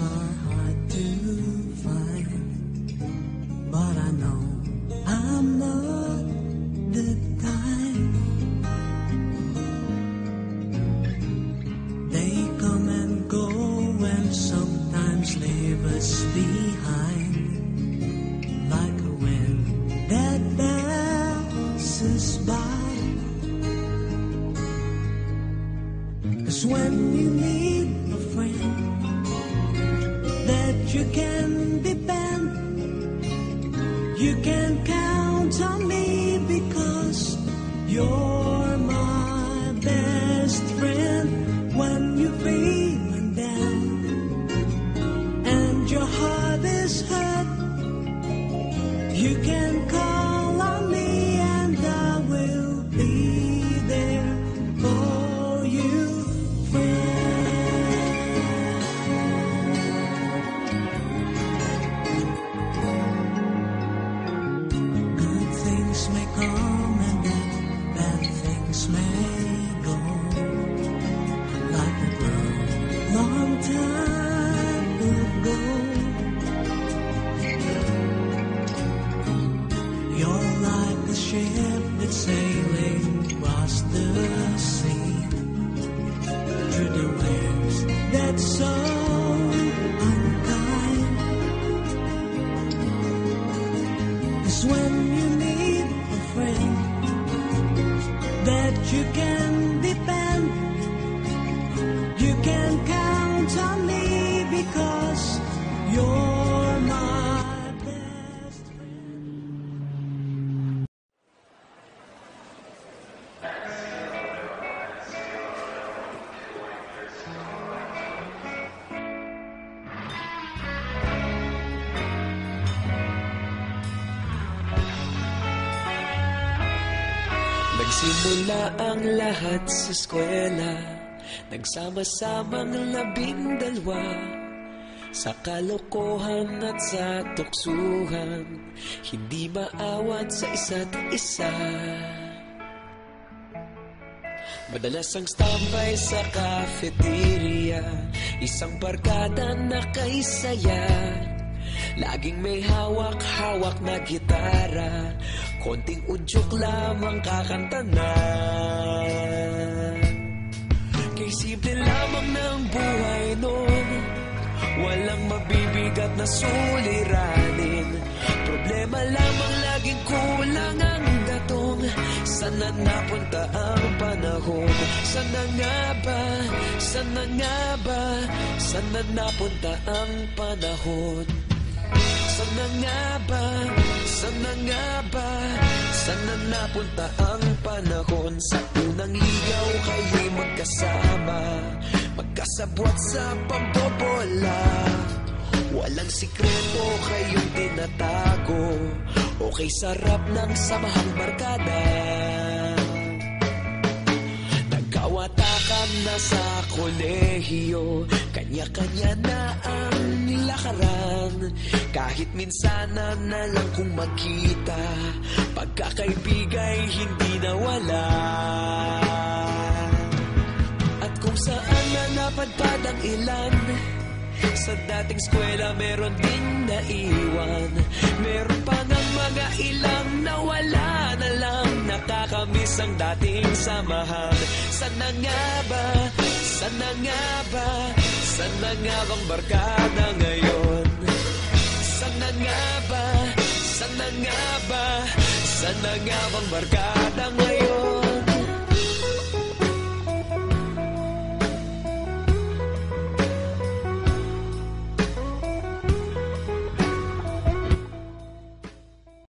are hard to find, but I know I'm not the type. They come and go and sometimes leave us behind, like a wind that passes by. 'Cause when you need a friend that you can depend, you can count on me because you're my best friend. When you're feeling down and your heart is hurt, you can call on me and I will be there for you, friend. Good things may come and then bad things may go, like a girl long time ago. You're like a ship that's sailing across the sea, through the waves that's so unkind. 'Cause when you need a friend that you can depend, you can count on me because you're my best friend. Nagsimula ang lahat sa eskwela, nagsama-samang 12, sa kalokohan at sa tuksuhan, hindi maawat sa isa't isa. Madalas ang standby sa cafeteria, isang barkada na kay saya, laging may hawak-hawak na gitara, konting udyok lamang kakanta na. Kay simple lamang ng buhay nun, walang mabibigat na suliranin, problema lamang laging kulang ang datong. Sana napunta ang panahon? Sana nga ba? Sana nga ba? Sana napunta ang panahon? Sana nga ba? Sana nga ba? Sana napunta ang panahon? Sa unang ligaw kayo'y magkasama, magkasabwat sa pambobola, walang sikreto kayong tinatago, okay sarap ng samahang barkada. Nagkawatakan na sa kolehiyo, kanya-kanya na ang lakaran, kahit minsana na lang kung magkita, pagkakaibigay hindi nawala. At kung saan na napadpad ang ilan, sa dating eskwela meron ding naiwan, meron pa ng mga ilang nawala na lang, nakakamiss ang dating samahan. Sana nga ba? Sana nga ba? Sana nga bang barkada ngayon? Sana nga ba? Sana nga ba? Sana nga bang barkada ngayon?